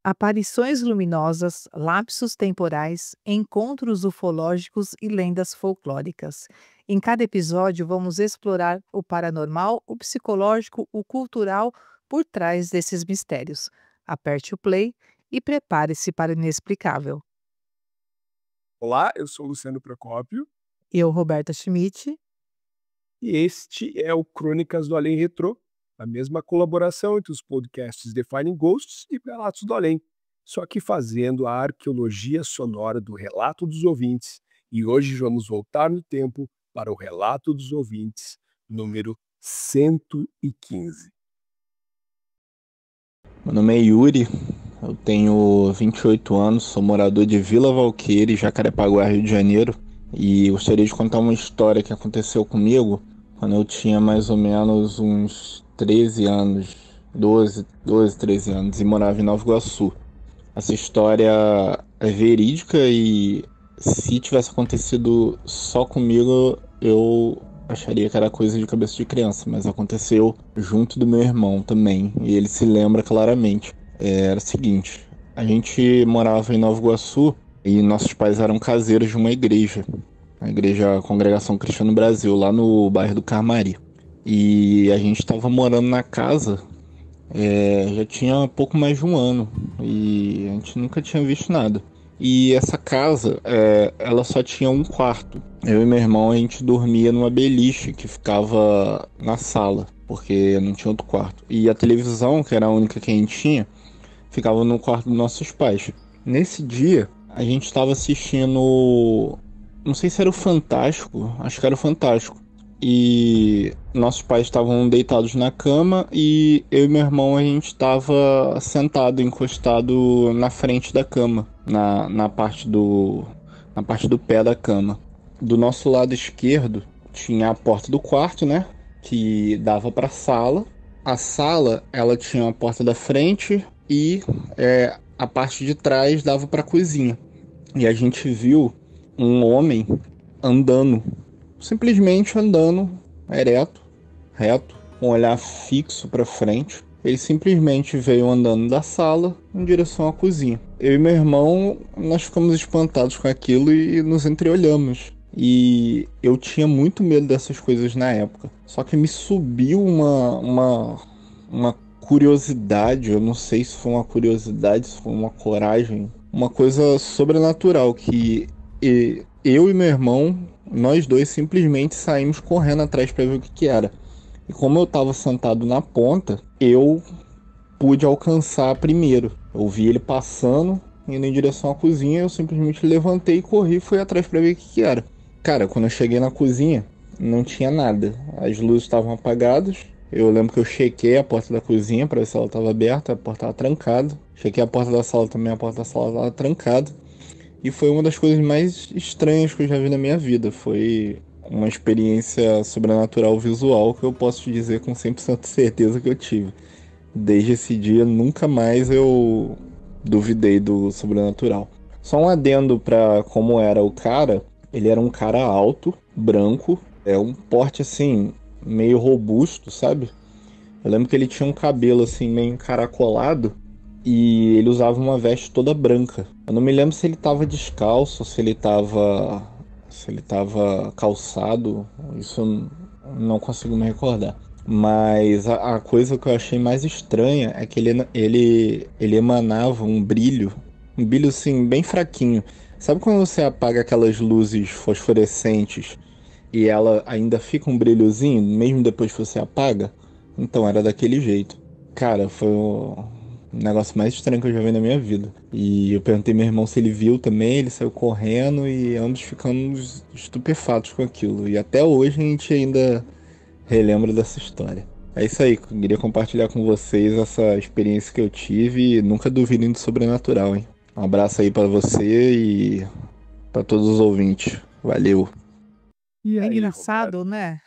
Aparições luminosas, lapsos temporais, encontros ufológicos e lendas folclóricas. Em cada episódio, vamos explorar o paranormal, o psicológico, o cultural por trás desses mistérios. Aperte o play e prepare-se para o inexplicável. Olá, eu sou Luciano Procópio Eu, Roberta Schmidt. e este é o Crônicas do Além Retrô, a mesma colaboração entre os podcasts Defining Ghosts e Relatos do Além, só que fazendo a arqueologia sonora do relato dos ouvintes. E hoje vamos voltar no tempo para o relato dos ouvintes, número 115. Meu nome é Yuri, eu tenho 28 anos, sou morador de Vila Valqueire, Jacarepaguá, Rio de Janeiro, e gostaria de contar uma história que aconteceu comigo quando eu tinha mais ou menos uns 13 anos, 13 anos, e morava em Nova Iguaçu. Essa história é verídica e se tivesse acontecido só comigo, eu acharia que era coisa de cabeça de criança, mas aconteceu junto do meu irmão também, e ele se lembra claramente. Era o seguinte, a gente morava em Nova Iguaçu e nossos pais eram caseiros de uma igreja, a igreja Congregação Cristã no Brasil, lá no bairro do Carmari. E a gente estava morando na casa, já tinha pouco mais de um ano e a gente nunca tinha visto nada. E essa casa, ela só tinha um quarto. Eu e meu irmão, a gente dormia numa beliche que ficava na sala, porque não tinha outro quarto. E a televisão, que era a única que a gente tinha, ficava no quarto dos nossos pais. Nesse dia, a gente estava assistindo. Não sei se era o Fantástico, acho que era o Fantástico. E nossos pais estavam deitados na cama e eu e meu irmão a gente estava sentado, encostado na frente da cama, na parte do pé da cama. Do nosso lado esquerdo tinha a porta do quarto, né, que dava para a sala. A sala, ela tinha a porta da frente e a parte de trás dava para a cozinha. E a gente viu um homem andando, simplesmente andando ereto, reto, com um olhar fixo para frente. Ele simplesmente veio andando da sala em direção à cozinha. Eu e meu irmão, nós ficamos espantados com aquilo e nos entreolhamos. E eu tinha muito medo dessas coisas na época. Só que me subiu uma curiosidade, eu não sei se foi uma curiosidade, se foi uma coragem, uma coisa sobrenatural que eu e meu irmão, nós dois simplesmente saímos correndo atrás para ver o que que era. E como eu estava sentado na ponta, eu pude alcançar primeiro. Eu vi ele passando, indo em direção à cozinha, eu simplesmente levantei e corri e fui atrás para ver o que que era. Cara, quando eu cheguei na cozinha, não tinha nada. As luzes estavam apagadas. Eu lembro que eu chequei a porta da cozinha para ver se ela estava aberta, a porta estava trancada. Chequei a porta da sala também, a porta da sala estava trancada. E foi uma das coisas mais estranhas que eu já vi na minha vida. Foi uma experiência sobrenatural visual que eu posso te dizer com 100% de certeza que eu tive. Desde esse dia, nunca mais eu duvidei do sobrenatural. Só um adendo para como era o cara. Ele era um cara alto, branco, um porte assim, meio robusto, sabe? Eu lembro que ele tinha um cabelo assim, meio encaracolado e ele usava uma veste toda branca. Eu não me lembro se ele tava descalço, se ele tava calçado, isso eu não consigo me recordar. Mas a coisa que eu achei mais estranha é que ele emanava um brilho assim bem fraquinho. Sabe quando você apaga aquelas luzes fosforescentes e ela ainda fica um brilhozinho, mesmo depois que você apaga? Então era daquele jeito. Cara, foi o negócio mais estranho que eu já vi na minha vida. E eu perguntei ao meu irmão se ele viu também, ele saiu correndo e ambos ficamos estupefatos com aquilo. E até hoje a gente ainda relembra dessa história. É isso aí, eu queria compartilhar com vocês essa experiência que eu tive e nunca duvidem do sobrenatural, hein? Um abraço aí pra você e pra todos os ouvintes. Valeu! E É aí, Roberto? engraçado, né?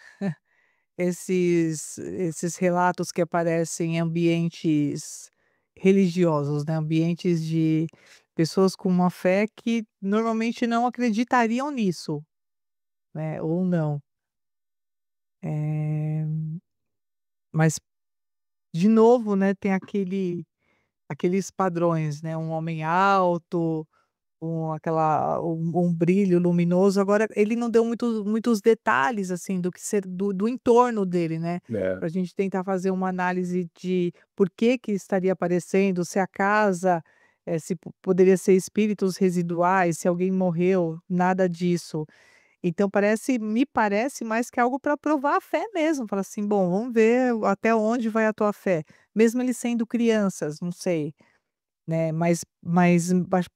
Esses relatos que aparecem em ambientes religiosos, né, ambientes de pessoas com uma fé que normalmente não acreditariam nisso, né, ou não. Eh, mas de novo, né, tem aqueles padrões, né, um homem alto, um brilho luminoso. Agora ele não deu muitos detalhes, assim, do que ser do entorno dele, né, né? para a gente tentar fazer uma análise de por que estaria aparecendo, se a casa, se poderia ser espíritos residuais, se alguém morreu, nada disso. Então me parece mais que algo para provar a fé mesmo, falar assim: "Bom, vamos ver até onde vai a tua fé", mesmo eles sendo crianças, não sei. Né, mas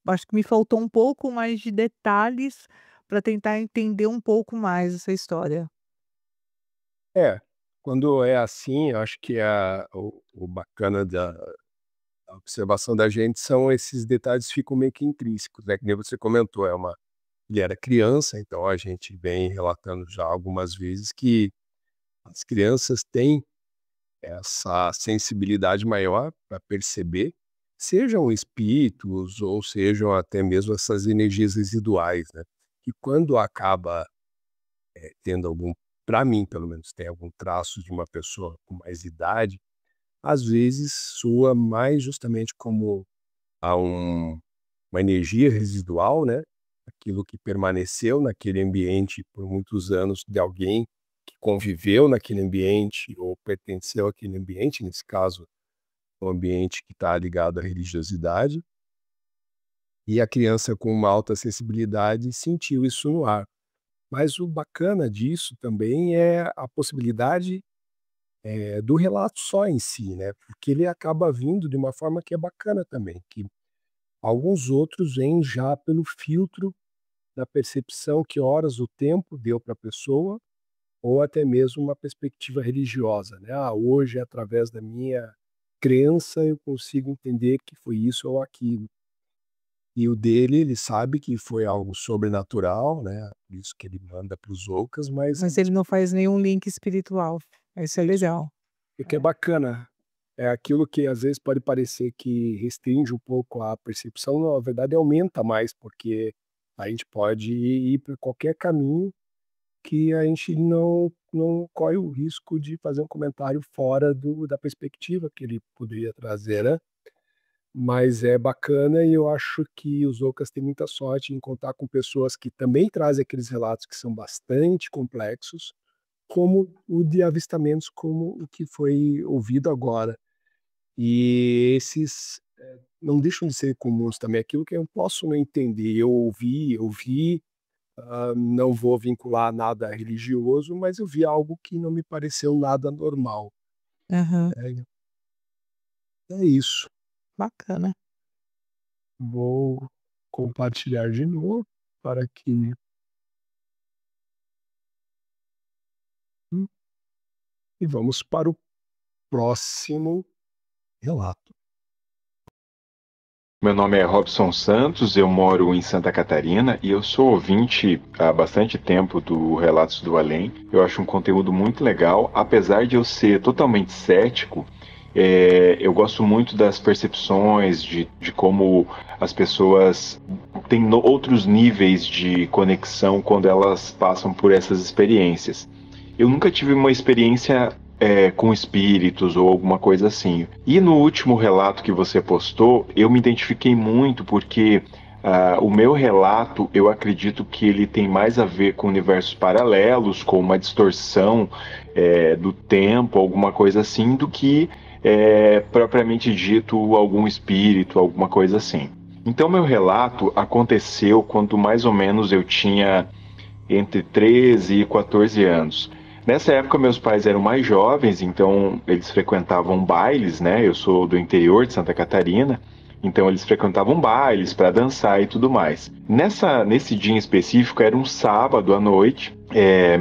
acho que me faltou um pouco mais de detalhes para tentar entender um pouco mais essa história. É, quando é assim, eu acho que o bacana da observação da gente são esses detalhes que ficam meio que intrínsecos, né, que nem você comentou, ele era criança, então a gente vem relatando já algumas vezes que as crianças têm essa sensibilidade maior para perceber, sejam espíritos ou sejam até mesmo essas energias residuais, né, que quando acaba, tendo algum, para mim pelo menos, tem algum traço de uma pessoa com mais idade, às vezes soa mais justamente como a uma energia residual, né, aquilo que permaneceu naquele ambiente por muitos anos de alguém que conviveu naquele ambiente ou pertenceu àquele ambiente, nesse caso, um ambiente que está ligado à religiosidade, e a criança com uma alta sensibilidade sentiu isso no ar. Mas o bacana disso também é a possibilidade, do relato só em si, né, porque ele acaba vindo de uma forma que é bacana também, que alguns outros vêm já pelo filtro da percepção que horas o tempo deu para a pessoa, ou até mesmo uma perspectiva religiosa, né. "Ah, hoje, através da minha crença, eu consigo entender que foi isso ou aquilo". E o dele, ele sabe que foi algo sobrenatural, né, por isso que ele manda para os Ocas, mas Mas ele não faz nenhum link espiritual. Isso é isso. legal. O que é É. bacana. É aquilo que às vezes pode parecer que restringe um pouco a percepção, na verdade aumenta mais, porque a gente pode ir para qualquer caminho que a gente não corre o risco de fazer um comentário fora da perspectiva que ele poderia trazer, né. Mas é bacana e eu acho que os Ocas têm muita sorte em contar com pessoas que também trazem aqueles relatos que são bastante complexos, como o de avistamentos, como o que foi ouvido agora. E esses, não deixam de ser comuns também, aquilo que eu posso não entender, eu vi, não vou vincular nada religioso, mas eu vi algo que não me pareceu nada normal. Aham. É isso. Bacana. Vou compartilhar de novo para que e vamos para o próximo relato. Meu nome é Robson Santos, eu moro em Santa Catarina e eu sou ouvinte há bastante tempo do Relatos do Além. Eu acho um conteúdo muito legal, apesar de eu ser totalmente cético. Eu gosto muito das percepções, de como as pessoas têm outros níveis de conexão quando elas passam por essas experiências. Eu nunca tive uma experiência com espíritos ou alguma coisa assim. E no último relato que você postou, eu me identifiquei muito porque o meu relato, eu acredito que ele tem mais a ver com universos paralelos, com uma distorção do tempo, alguma coisa assim, do que propriamente dito algum espírito, alguma coisa assim. Então, meu relato aconteceu quando mais ou menos eu tinha entre 13 e 14 anos. Nessa época, meus pais eram mais jovens, então eles frequentavam bailes, né? Eu sou do interior de Santa Catarina, então eles frequentavam bailes para dançar e tudo mais. Nesse dia em específico, era um sábado à noite,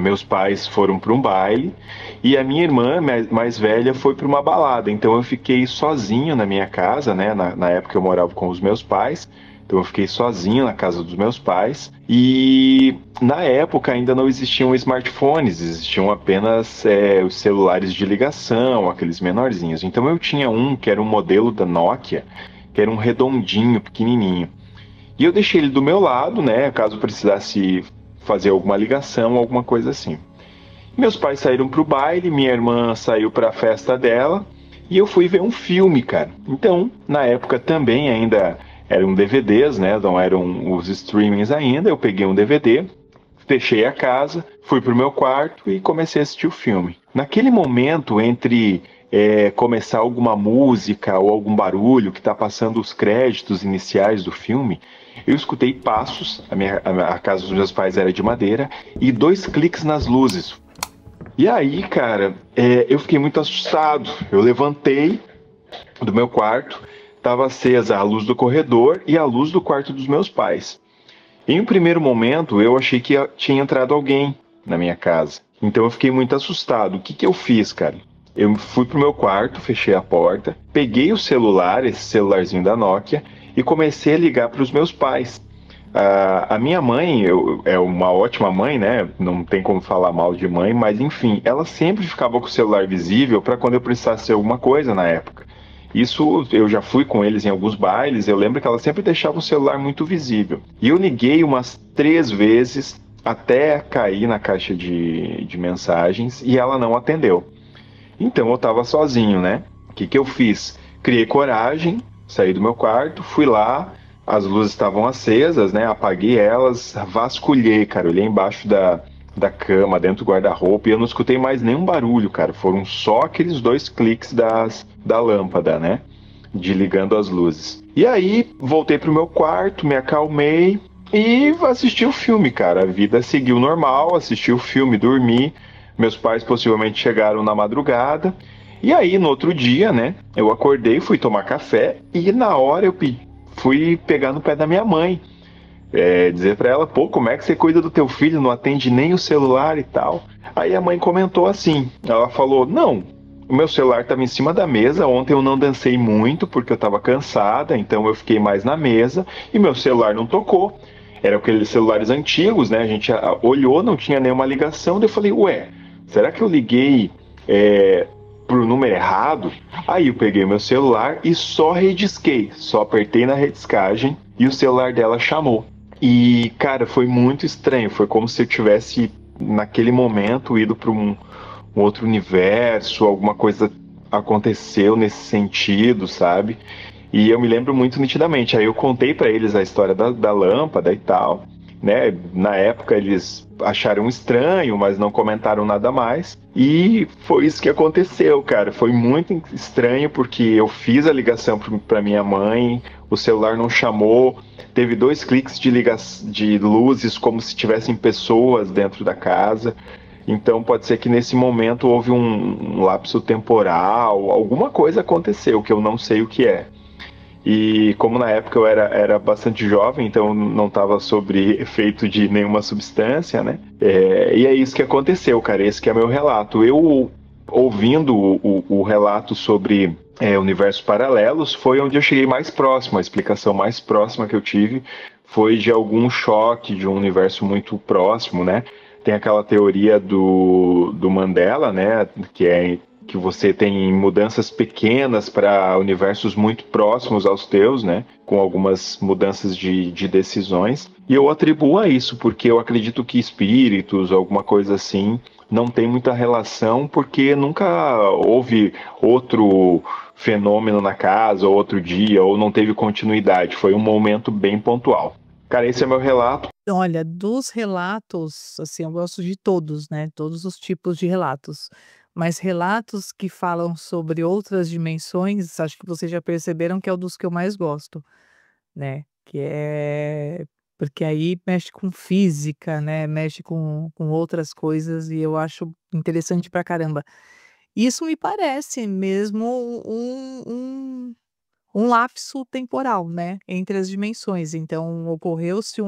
meus pais foram para um baile e a minha irmã mais velha foi para uma balada. Então eu fiquei sozinho na minha casa, né? Na época eu morava com os meus pais. Então eu fiquei sozinho na casa dos meus pais e na época ainda não existiam smartphones, existiam apenas os celulares de ligação, aqueles menorzinhos. Então eu tinha um que era um modelo da Nokia, que era um redondinho, pequenininho. E eu deixei ele do meu lado, né, caso precisasse fazer alguma ligação, alguma coisa assim. Meus pais saíram para o baile, minha irmã saiu para a festa dela e eu fui ver um filme, cara. Então, na época também ainda eram DVDs, né? Não eram os streamings ainda. Eu peguei um DVD, fechei a casa, fui pro meu quarto e comecei a assistir o filme. Naquele momento, entre começar alguma música ou algum barulho que está passando os créditos iniciais do filme, eu escutei passos, a casa dos meus pais era de madeira, e 2 cliques nas luzes. E aí, cara, eu fiquei muito assustado. Eu levantei do meu quarto, estava acesa a luz do corredor e a luz do quarto dos meus pais. Em um primeiro momento, eu achei que tinha entrado alguém na minha casa. Então eu fiquei muito assustado. O que que eu fiz, cara? Eu fui pro meu quarto, fechei a porta, peguei o celular, esse celularzinho da Nokia, e comecei a ligar para os meus pais. A minha mãe é uma ótima mãe, né? Não tem como falar mal de mãe, mas enfim, ela sempre ficava com o celular visível para quando eu precisasse alguma coisa na época. Isso eu já fui com eles em alguns bailes, eu lembro que ela sempre deixava o celular muito visível. E eu liguei umas 3 vezes até cair na caixa de mensagens e ela não atendeu. Então eu estava sozinho, né? O que que eu fiz? Criei coragem, saí do meu quarto, fui lá, as luzes estavam acesas, né? Apaguei elas, vasculhei, cara, olhei embaixo da cama, dentro do guarda-roupa, e eu não escutei mais nenhum barulho, cara. Foram só aqueles 2 cliques da lâmpada, né? De ligando as luzes. E aí, voltei pro meu quarto, me acalmei e assisti o filme, cara. A vida seguiu normal, assisti o filme, dormi. Meus pais possivelmente chegaram na madrugada. E aí, no outro dia, né, eu acordei, fui tomar café e na hora fui pegar no pé da minha mãe. Dizer pra ela, pô, como é que você cuida do teu filho, não atende nem o celular e tal. Aí a mãe comentou assim, ela falou, não, o meu celular estava em cima da mesa, ontem eu não dancei muito porque eu estava cansada, então eu fiquei mais na mesa e meu celular não tocou. Era aqueles celulares antigos, né? A gente olhou, não tinha nenhuma ligação, daí eu falei, ué, será que eu liguei pro número errado? Aí eu peguei meu celular e só redisquei, só apertei na rediscagem e o celular dela chamou. E, cara, foi muito estranho. Foi como se eu tivesse, naquele momento, ido para um outro universo, alguma coisa aconteceu nesse sentido, sabe? E eu me lembro muito nitidamente. Aí eu contei para eles a história da lâmpada e tal, né? Na época eles acharam estranho, mas não comentaram nada mais. E foi isso que aconteceu, cara. Foi muito estranho porque eu fiz a ligação para minha mãe, o celular não chamou, teve 2 cliques de luzes como se tivessem pessoas dentro da casa. Então pode ser que nesse momento houve um lapso temporal, alguma coisa aconteceu que eu não sei o que é. E como na época eu era bastante jovem, então não estava sobre efeito de nenhuma substância, né? E é isso que aconteceu, cara. Esse que é meu relato. Eu, ouvindo o relato sobre universos paralelos, foi onde eu cheguei mais próximo. A explicação mais próxima que eu tive foi de algum choque de um universo muito próximo, né? Tem aquela teoria do Mandela, né? Que você tem mudanças pequenas para universos muito próximos aos teus, né? Com algumas mudanças de decisões. E eu atribuo a isso, porque eu acredito que espíritos, alguma coisa assim, não tem muita relação, porque nunca houve outro fenômeno na casa, ou outro dia, ou não teve continuidade. Foi um momento bem pontual. Cara, esse é meu relato. Olha, dos relatos, assim, eu gosto de todos, né, todos os tipos de relatos, mas relatos que falam sobre outras dimensões, acho que vocês já perceberam que é o dos que eu mais gosto, né, que é porque aí mexe com física, né, mexe com outras coisas e eu acho interessante pra caramba. Isso me parece mesmo um lapso temporal, né, entre as dimensões, então ocorreu-se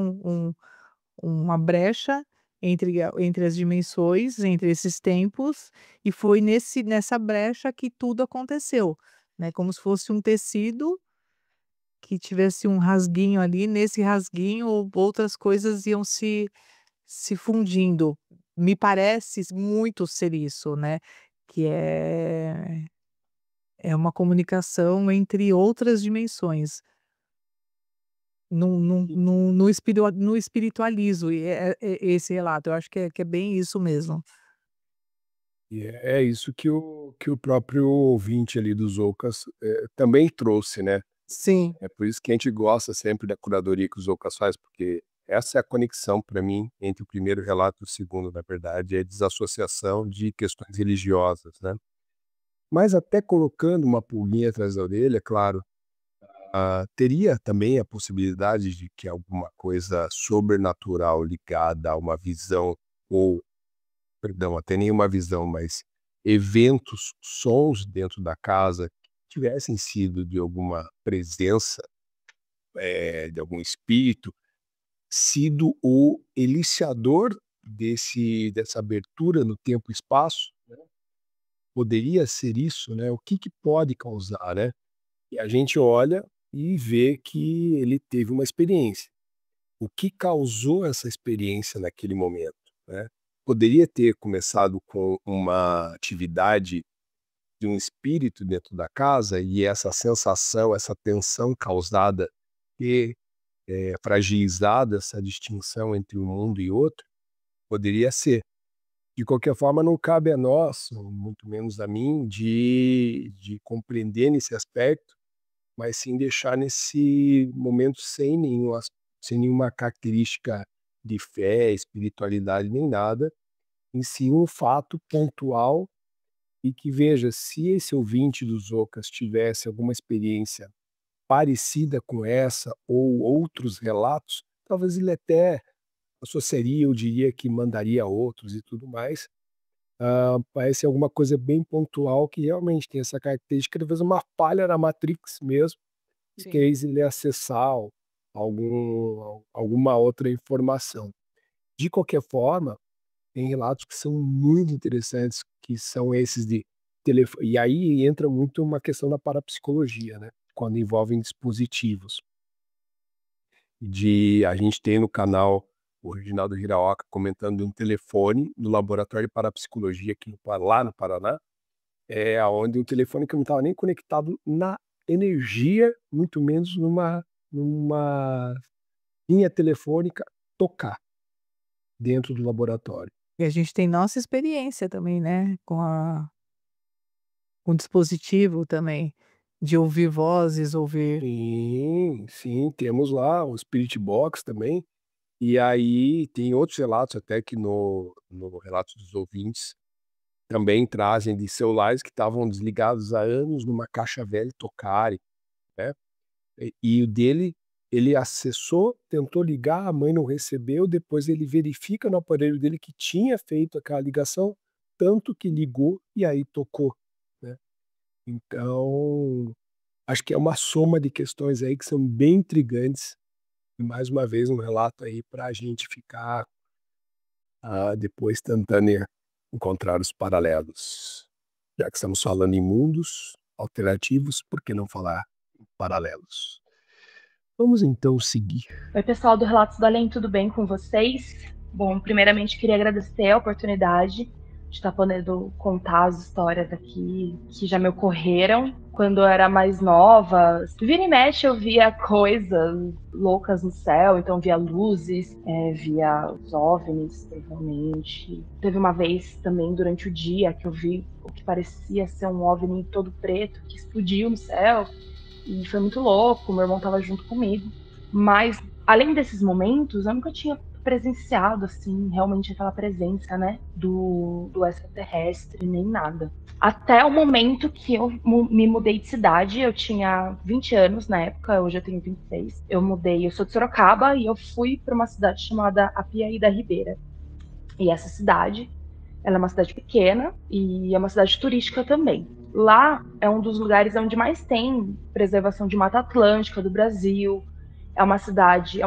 uma brecha entre as dimensões, entre esses tempos, e foi nessa brecha que tudo aconteceu, né, como se fosse um tecido que tivesse um rasguinho ali, nesse rasguinho outras coisas iam se fundindo. Me parece muito ser isso, né, que é uma comunicação entre outras dimensões. Não espiritualizo esse relato, eu acho que é bem isso mesmo. E é isso que o próprio ouvinte ali dos Ocas também trouxe, né? Sim. É por isso que a gente gosta sempre da curadoria que os Ocas faz, porque essa é a conexão para mim entre o primeiro relato e o segundo, na verdade, é a desassociação de questões religiosas, né? Mas até colocando uma pulguinha atrás da orelha, claro, teria também a possibilidade de que alguma coisa sobrenatural ligada a uma visão ou, perdão, até nenhuma visão, mas eventos, sons dentro da casa que tivessem sido de alguma presença, de algum espírito, sido o eliciador dessa abertura no tempo e espaço, né, poderia ser isso, né, o que que pode causar, né? E a gente olha e vê que ele teve uma experiência. O que causou essa experiência naquele momento, né? Poderia ter começado com uma atividade de um espírito dentro da casa e essa sensação, essa tensão causada ter, fragilizado essa distinção entre um mundo e outro, poderia ser. De qualquer forma, não cabe a nós, muito menos a mim, de compreender nesse aspecto, mas sim deixar nesse momento sem nenhuma característica de fé, espiritualidade nem nada, em si um fato pontual e que veja, se esse ouvinte dos Ocas tivesse alguma experiência parecida com essa ou outros relatos, talvez ele até associaria, eu diria que mandaria outros e tudo mais. Parece alguma coisa bem pontual que realmente tem essa característica, talvez uma falha na Matrix mesmo, que Sim. quis ele acessar alguma outra informação. De qualquer forma, tem relatos que são muito interessantes, que são esses de telefone. E aí entra muito uma questão da parapsicologia, né? Quando envolvem dispositivos. A gente tem no canal o Reginaldo Hiraoka comentando de um telefone no laboratório de parapsicologia aqui lá no Paraná, aonde um telefone que não estava nem conectado na energia, muito menos numa linha telefônica, tocar dentro do laboratório. E a gente tem nossa experiência também, né, com dispositivo também, de ouvir vozes, ouvir Sim, sim, temos lá o Spirit Box também, e aí tem outros relatos até que no relato dos ouvintes também trazem de celulares que estavam desligados há anos numa caixa velha tocarem, né, e o dele, ele acessou, tentou ligar, a mãe não recebeu, depois ele verifica no aparelho dele que tinha feito aquela ligação, tanto que ligou e aí tocou, né. Então, acho que é uma soma de questões aí que são bem intrigantes. E mais uma vez um relato aí para a gente ficar, depois tentando encontrar os paralelos. Já que estamos falando em mundos alternativos, por que não falar em paralelos? Vamos então seguir. Oi, pessoal do Relatos do Além, tudo bem com vocês? Bom, primeiramente queria agradecer a oportunidade de estar podendo contar as histórias aqui que já me ocorreram quando eu era mais nova. Vira e mexe eu via coisas loucas no céu, então via luzes, via os OVNIs, provavelmente. Teve uma vez também durante o dia que eu vi o que parecia ser um OVNI todo preto que explodiu no céu. E foi muito louco, meu irmão estava junto comigo. Mas, além desses momentos, eu nunca tinha presenciado, assim, realmente aquela presença, né, do extraterrestre, nem nada. Até o momento que eu me mudei de cidade, eu tinha 20 anos na época, hoje eu tenho 26. Eu sou de Sorocaba e eu fui para uma cidade chamada Apiaí da Ribeira. E essa cidade, ela é uma cidade pequena e é uma cidade turística também. Lá é um dos lugares onde mais tem preservação de Mata Atlântica do Brasil. É uma cidade,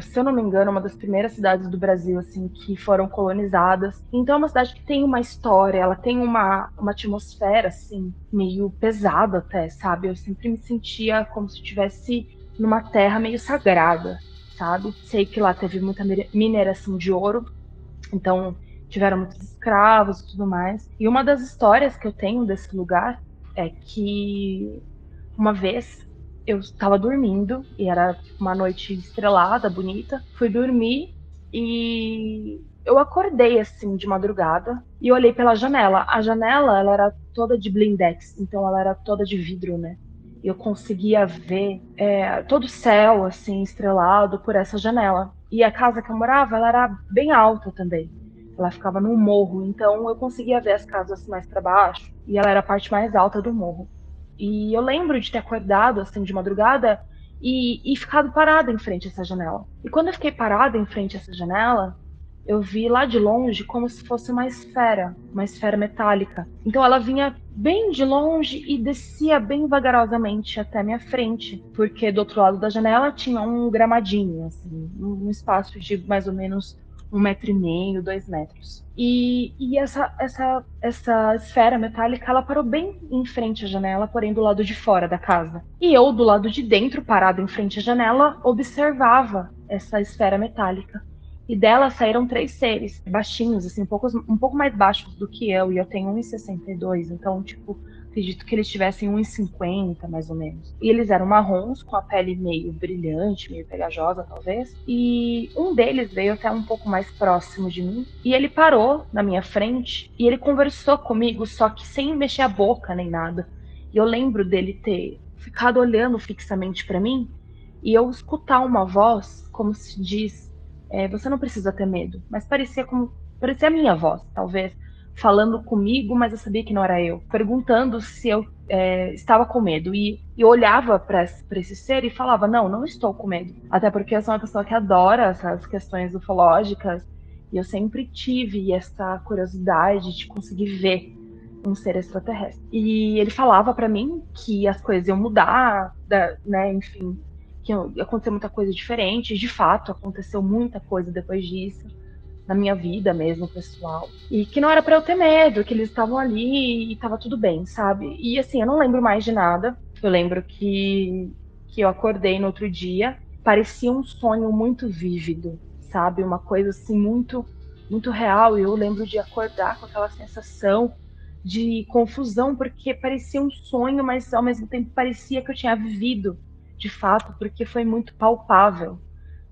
se eu não me engano, uma das primeiras cidades do Brasil assim que foram colonizadas. Então é uma cidade que tem uma história, ela tem uma atmosfera assim meio pesada até, sabe? Eu sempre me sentia como se estivesse numa terra meio sagrada, sabe? Sei que lá teve muita mineração de ouro, então tiveram muitos escravos e tudo mais. E uma das histórias que eu tenho desse lugar é que uma vez eu estava dormindo e era uma noite estrelada, bonita. Fui dormir e eu acordei, assim, de madrugada e olhei pela janela. A janela, ela era toda de blindex, então ela era toda de vidro, né? E eu conseguia ver todo o céu, assim, estrelado por essa janela. E a casa que eu morava, ela era bem alta também. Ela ficava num morro, então eu conseguia ver as casas mais para baixo. E ela era a parte mais alta do morro. E eu lembro de ter acordado, assim, de madrugada e ficado parada em frente a essa janela. E quando eu fiquei parada em frente a essa janela, eu vi lá de longe como se fosse uma esfera metálica. Então ela vinha bem de longe e descia bem vagarosamente até minha frente, porque do outro lado da janela tinha um gramadinho, assim, um espaço de mais ou menos 1,5 m, 2 metros. E essa esfera metálica, ela parou bem em frente à janela, porém do lado de fora da casa. E eu, do lado de dentro, parado em frente à janela, observava essa esfera metálica. E dela saíram 3 seres, baixinhos, assim, um pouco mais baixos do que eu, e eu tenho 1,62, então, tipo, acredito que eles tivessem 1,50, mais ou menos. E eles eram marrons, com a pele meio brilhante, meio pegajosa, talvez. E um deles veio até um pouco mais próximo de mim, e ele parou na minha frente, e ele conversou comigo, só que sem mexer a boca nem nada. E eu lembro dele ter ficado olhando fixamente para mim, e eu escutar uma voz, como se diz, você não precisa ter medo. Mas parecia a minha voz, talvez, falando comigo, mas eu sabia que não era eu. Perguntando se eu estava com medo. E eu olhava para esse ser e falava, não, não estou com medo. Até porque eu sou uma pessoa que adora essas questões ufológicas. E eu sempre tive essa curiosidade de conseguir ver um ser extraterrestre. E ele falava para mim que as coisas iam mudar, né, enfim, que ia acontecer muita coisa diferente. De fato, aconteceu muita coisa depois disso, na minha vida mesmo, pessoal. E que não era para eu ter medo, que eles estavam ali e tava tudo bem, sabe? E assim, eu não lembro mais de nada. Eu lembro que eu acordei no outro dia, parecia um sonho muito vívido, sabe? Uma coisa assim muito muito real. E eu lembro de acordar com aquela sensação de confusão, porque parecia um sonho, mas ao mesmo tempo parecia que eu tinha vivido de fato, porque foi muito palpável,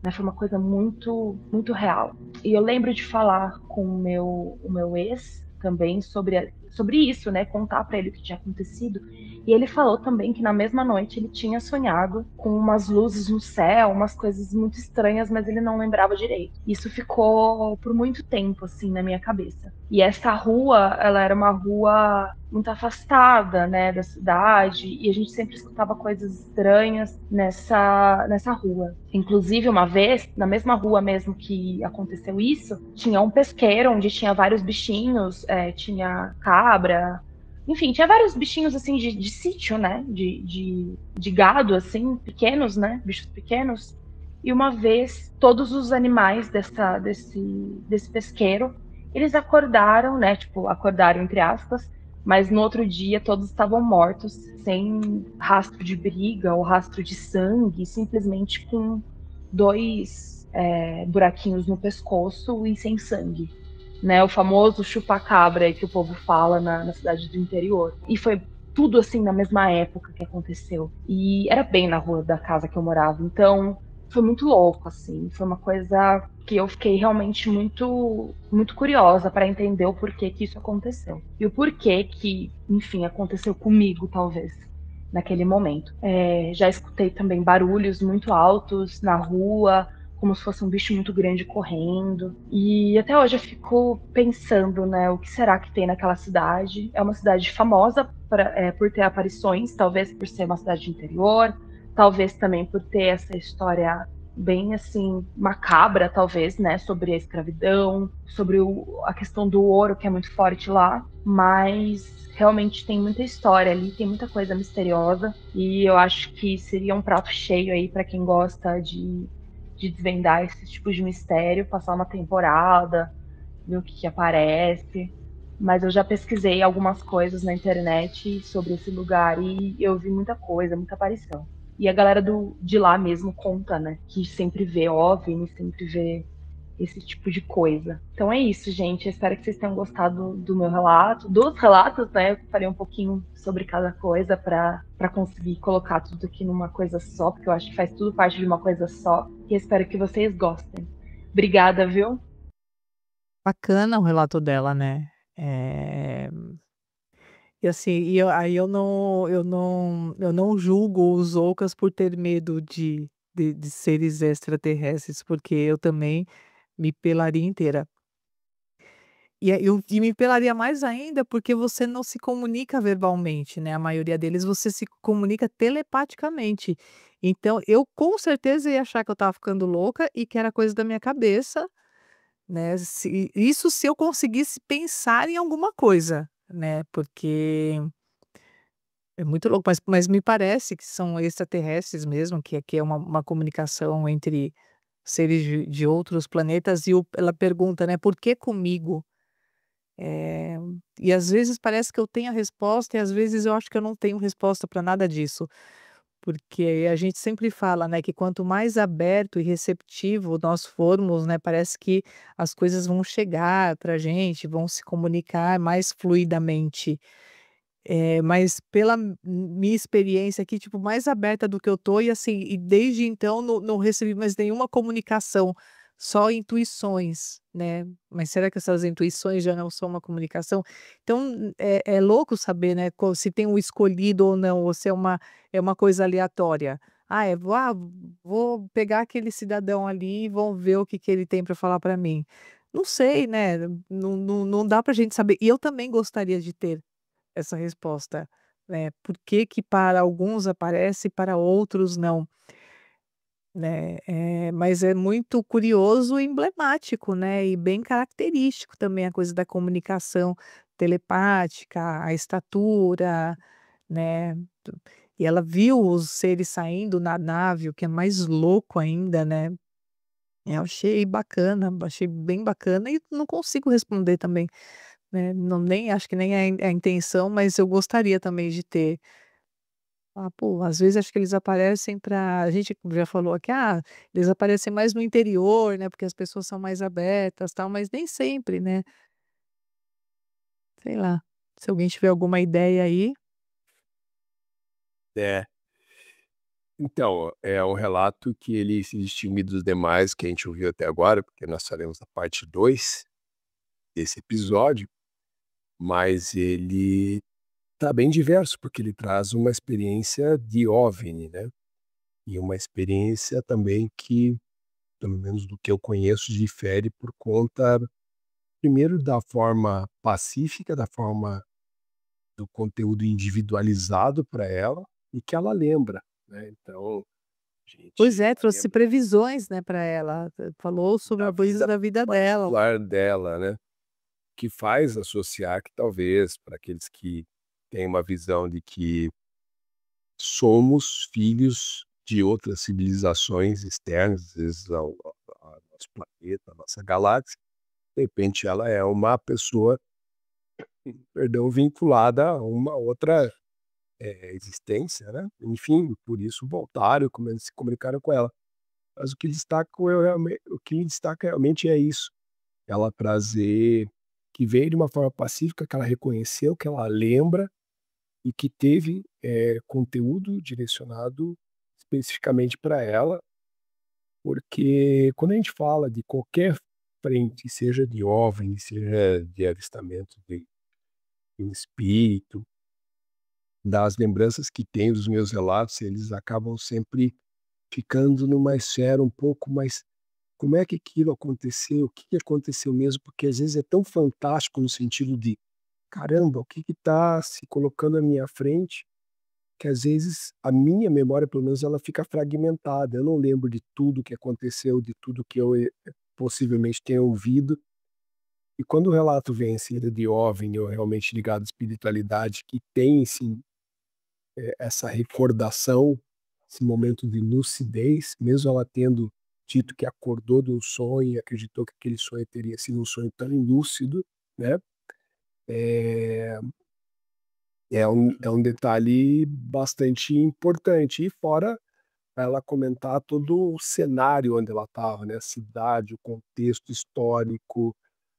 né? Foi uma coisa muito, muito real. E eu lembro de falar com o meu ex também sobre isso, né? Contar para ele o que tinha acontecido. E ele falou também que na mesma noite ele tinha sonhado com umas luzes no céu, umas coisas muito estranhas, mas ele não lembrava direito. Isso ficou por muito tempo, assim, na minha cabeça. E essa rua, ela era uma rua muito afastada, né, da cidade, e a gente sempre escutava coisas estranhas nessa rua. Inclusive, uma vez, na mesma rua mesmo que aconteceu isso, tinha um pesqueiro onde tinha vários bichinhos, tinha cabra, enfim, tinha vários bichinhos, assim, de sítio, né, de gado, assim, pequenos, né, bichos pequenos. E uma vez, todos os animais desse pesqueiro, eles acordaram, né, tipo, acordaram entre aspas, mas no outro dia todos estavam mortos, sem rastro de briga ou rastro de sangue, simplesmente com dois buraquinhos no pescoço e sem sangue. Né, o famoso chupa-cabra que o povo fala na cidade do interior. E foi tudo assim na mesma época que aconteceu. E era bem na rua da casa que eu morava. Então foi muito louco, assim. Foi uma coisa que eu fiquei realmente muito, muito curiosa para entender o porquê que isso aconteceu. E o porquê que, enfim, aconteceu comigo, talvez, naquele momento. Já escutei também barulhos muito altos na rua, como se fosse um bicho muito grande correndo. E até hoje eu fico pensando, né, o que será que tem naquela cidade? É uma cidade famosa por ter aparições, talvez por ser uma cidade de interior, talvez também por ter essa história bem assim macabra, talvez, né, sobre a escravidão, sobre a questão do ouro que é muito forte lá, mas realmente tem muita história ali, tem muita coisa misteriosa e eu acho que seria um prato cheio aí para quem gosta de desvendar esse tipo de mistério, passar uma temporada, ver o que aparece. Mas eu já pesquisei algumas coisas na internet sobre esse lugar e eu vi muita coisa, muita aparição. E a galera de lá mesmo conta, né? Que sempre vê OVNI, sempre vê esse tipo de coisa. Então é isso, gente. Eu espero que vocês tenham gostado do meu relato, dos relatos, né? Eu falei um pouquinho sobre cada coisa para conseguir colocar tudo aqui numa coisa só, porque eu acho que faz tudo parte de uma coisa só. E espero que vocês gostem. Obrigada, viu? Bacana o relato dela, né. E assim, aí eu não julgo os Ocas por ter medo de seres extraterrestres, porque eu também me pelaria inteira. E me pelaria mais ainda, porque você não se comunica verbalmente, né, a maioria deles você se comunica telepaticamente. Então eu com certeza ia achar que eu estava ficando louca e que era coisa da minha cabeça, né, se eu conseguisse pensar em alguma coisa, né, porque é muito louco, mas me parece que são extraterrestres mesmo, que é uma comunicação entre seres de outros planetas e ela pergunta, né: "Por que comigo?". Eh, e às vezes parece que eu tenho a resposta e às vezes eu acho que eu não tenho resposta para nada disso, porque a gente sempre fala, né, que quanto mais aberto e receptivo nós formos, né, parece que as coisas vão chegar pra gente, vão se comunicar mais fluidamente. Mas pela minha experiência aqui, tipo, mais aberta do que eu tô e assim, e desde então não recebi mais nenhuma comunicação, só intuições, né. Mas será que essas intuições já não são uma comunicação? Então, é louco saber, né, se tem um escolhido ou não, ou se é uma coisa aleatória. Vou pegar aquele cidadão ali e vou ver o que que ele tem para falar para mim. Não sei, né, não dá pra gente saber. E eu também gostaria de ter essa resposta, né, por que que para alguns aparece e para outros não, né, mas é muito curioso e emblemático, né, e bem característico também a coisa da comunicação telepática, a estatura, né, e ela viu os seres saindo na nave, o que é mais louco ainda, né. Eu achei bacana, achei bem bacana e não consigo responder também. Né, não nem acho que nem é a intenção, mas eu gostaria também de ter. Pô, às vezes acho que eles aparecem para a gente já falou aqui, eles aparecem mais no interior, né, porque as pessoas são mais abertas, tal, mas nem sempre, né. Sei lá, se alguém tiver alguma ideia aí. É. Então, é um relato que ele se distingue dos demais que a gente ouviu até agora, porque nós faremos a parte 2 desse episódio, mas ele tá bem diverso, porque ele traz uma experiência de OVNI, né, e uma experiência também que, pelo menos do que eu conheço, difere por conta, primeiro, da forma pacífica, da forma do conteúdo individualizado para ela e que ela lembra, né, então, Pois gente, é, ela trouxe lembra previsões, né, para ela, falou sobre da a coisas vida da vida dela. particular dela, né, que faz associar que talvez para aqueles que têm uma visão de que somos filhos de outras civilizações externas, às vezes ao nosso planeta, à nossa galáxia, de repente ela é uma pessoa, perdão, vinculada a uma outra, existência, né, enfim, por isso voltaram, se comunicaram com ela. Mas o que me destaca realmente é isso, ela trazer que veio de uma forma pacífica, que ela reconheceu, que ela lembra e que teve, conteúdo direcionado especificamente para ela, porque quando a gente fala de qualquer frente, seja de OVNI, seja de avistamento de um espírito, das lembranças que tenho dos meus relatos, eles acabam sempre ficando numa esfera um pouco mais: como é que aquilo aconteceu? O que que aconteceu mesmo? Porque às vezes é tão fantástico no sentido de: "Caramba, o que está se colocando à minha frente", que às vezes a minha memória, pelo menos, ela fica fragmentada. Eu não lembro de tudo que aconteceu, de tudo que eu, possivelmente tenha ouvido. E quando o relato vem assim de OVNI ou realmente ligado à espiritualidade, que tem sim, essa recordação, esse momento de lucidez, mesmo ela tendo dito que acordou de um sonho e acreditou que aquele sonho teria sido um sonho tão lúcido, né, eh, é um detalhe bastante importante. E fora ela comentar todo o cenário onde ela estava, né, a cidade, o contexto histórico,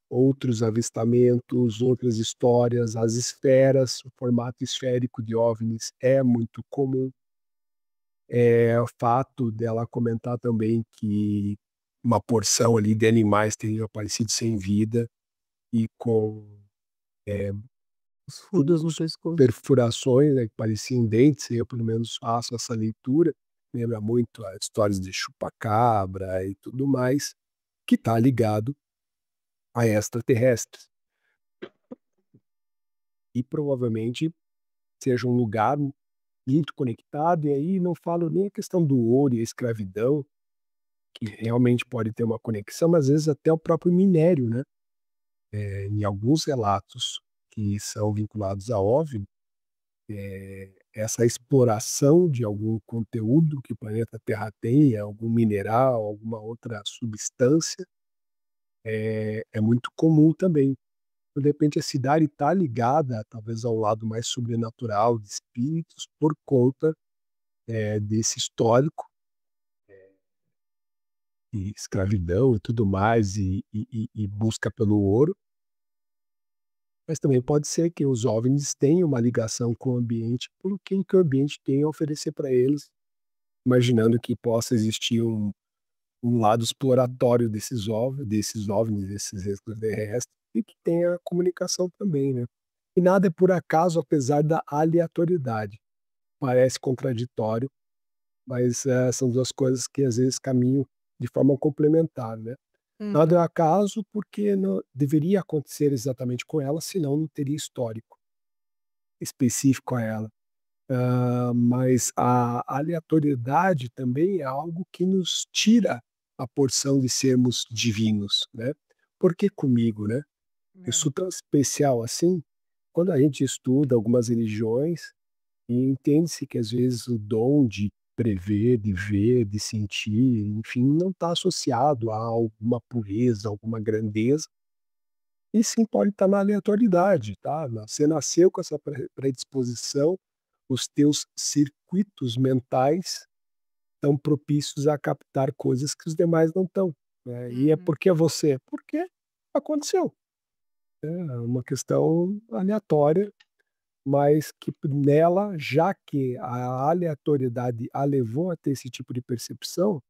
outros avistamentos, outras histórias, as esferas, o formato esférico de OVNIs é muito comum. O fato dela comentar também que uma porção ali de animais teriam aparecido sem vida, e com Os furos no pescoço. perfurações, né, que pareciam dentes, eu pelo menos faço essa leitura, lembra muito as histórias de chupacabra e tudo mais, que está ligado a extraterrestres. E provavelmente seja um lugar muito conectado, e aí não falo nem a questão do ouro e a escravidão, que realmente pode ter uma conexão, mas às vezes até o próprio minério, né? Em alguns relatos que são vinculados a OVNI, essa exploração de algum conteúdo que o planeta Terra tem, algum mineral, alguma outra substância, é muito comum também. Então, de repente, a cidade está ligada, talvez, ao lado mais sobrenatural de espíritos, por conta desse histórico e escravidão e tudo mais, e busca pelo ouro. Mas também pode ser que os OVNIs tenham uma ligação com o ambiente, pelo que o ambiente tem a oferecer para eles, imaginando que possa existir um lado exploratório desses OVNIs, desses extraterrestres, e que tenha comunicação também, né? E nada é por acaso, apesar da aleatoriedade. Parece contraditório, mas são duas coisas que às vezes caminham de forma complementar, né? Nada é Uhum. acaso porque não deveria acontecer exatamente com ela, senão não teria histórico específico a ela. Mas a aleatoriedade também é algo que nos tira a porção de sermos divinos, né? Por que comigo, né? Eu É. sou tão especial assim. Quando a gente estuda algumas religiões, e entende-se que às vezes o dom de prever, de ver, de sentir, enfim, não está associado a alguma pureza, alguma grandeza, e sim pode estar na aleatoriedade, tá? Você nasceu com essa predisposição, os teus circuitos mentais estão propícios a captar coisas que os demais não estão, né? E é Uhum. porque você? Porque aconteceu. É uma questão aleatória, mas que nela, já que a aleatoriedade a levou a ter esse tipo de percepção,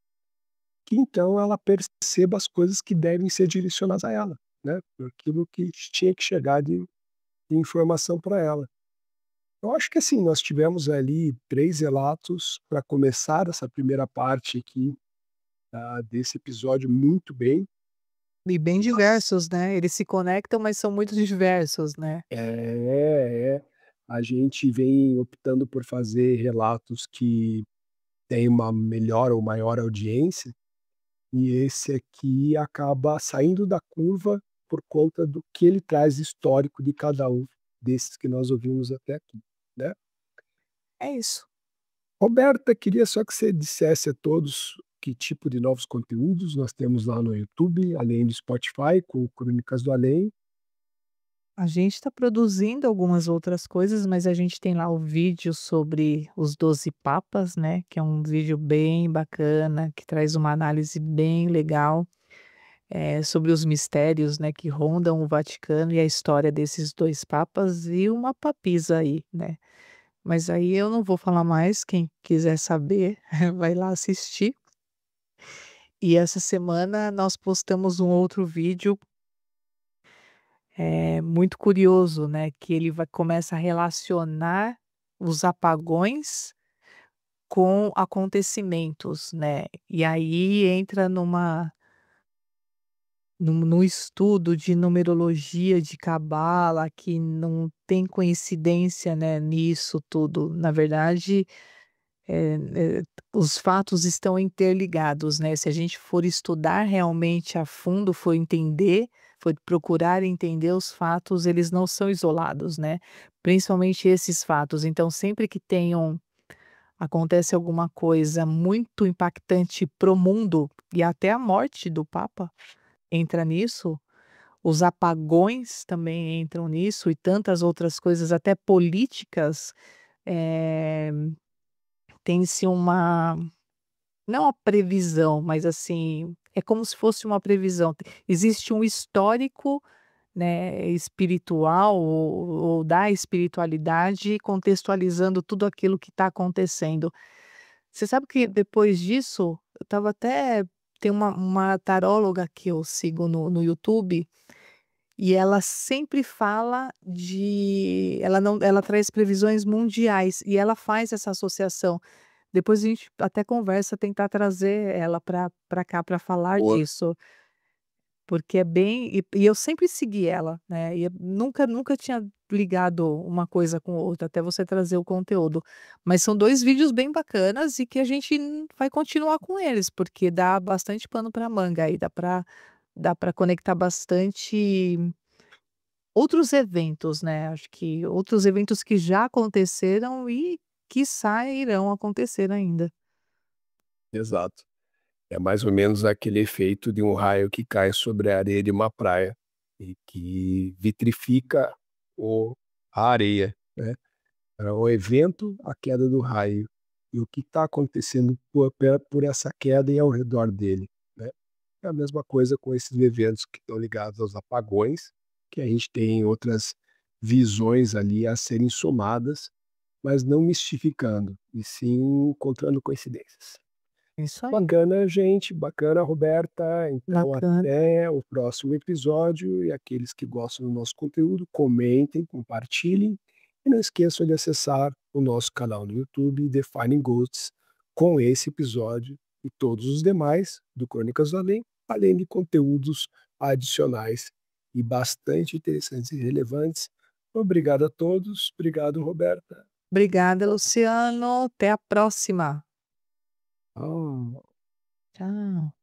que então ela perceba as coisas que devem ser direcionadas a ela, né? Por aquilo que tinha que chegar de informação para ela. Eu acho que assim, nós tivemos ali 3 relatos para começar essa primeira parte aqui, desse episódio muito bem. E bem diversos, né? Eles se conectam, mas são muito diversos, né? A gente vem optando por fazer relatos que têm uma melhor ou maior audiência, e esse aqui acaba saindo da curva por conta do que ele traz histórico de cada um desses que nós ouvimos até aqui, né. É isso. Roberta, queria só que você dissesse a todos que tipo de novos conteúdos nós temos lá no YouTube, além do Spotify, com Crônicas do Além. A gente está produzindo algumas outras coisas, mas a gente tem lá o vídeo sobre os 12 papas, né? Que é um vídeo bem bacana, que traz uma análise bem legal, sobre os mistérios, né, que rondam o Vaticano e a história desses 2 papas e uma papisa aí, né. Mas aí eu não vou falar mais, quem quiser saber vai lá assistir. E essa semana nós postamos um outro vídeo, muito curioso, né, que ele vai começa a relacionar os apagões com acontecimentos, né. E aí entra num estudo de numerologia, de cabala, que não tem coincidência, né, nisso tudo. Na verdade, eh eh, os fatos estão interligados, né, se a gente for estudar realmente a fundo, for entender, for procurar entender os fatos, eles não são isolados, né, principalmente esses fatos. Então sempre que acontece alguma coisa muito impactante para o mundo, e até a morte do papa entra nisso, os apagões também entram nisso e tantas outras coisas, até políticas, eh, tem-se uma não a previsão, mas assim, é como se fosse uma previsão. Existe um histórico, né, espiritual ou da espiritualidade contextualizando tudo aquilo que está acontecendo. Você sabe que depois disso, eu estava até tem uma taróloga que eu sigo no YouTube, E ela sempre fala de ela traz previsões mundiais e ela faz essa associação. Depois a gente até conversa, tentar trazer ela para cá para falar Boa. disso, porque é bem e eu sempre segui ela, né, e eu nunca tinha ligado uma coisa com outra, até você trazer o conteúdo. Mas são 2 vídeos bem bacanas e que a gente vai continuar com eles, porque dá bastante pano para manga aí, dá para conectar bastante outros eventos, né, acho que outros eventos que já aconteceram e quiçá irão acontecer ainda. Exato. É mais ou menos aquele efeito de um raio que cai sobre a areia de uma praia e que vitrifica o a areia, né. É o evento, a queda do raio, e o que está acontecendo por essa queda e ao redor dele, né. É a mesma coisa com esses eventos que estão ligados aos apagões, que a gente tem outras visões ali a serem somadas, mas não mistificando, e sim encontrando coincidências. Isso aí, Bacana, gente, bacana, Roberta. Então, bacana. até o próximo episódio. E aqueles que gostam do nosso conteúdo, comentem, compartilhem. E não esqueçam de acessar o nosso canal no YouTube, Defining Ghosts, com esse episódio e todos os demais do Crônicas do Além, além de conteúdos adicionais e bastante interessantes e relevantes. Obrigado a todos. Obrigado, Roberta. Obrigada, Luciano. Até a próxima. Ah. Tchau.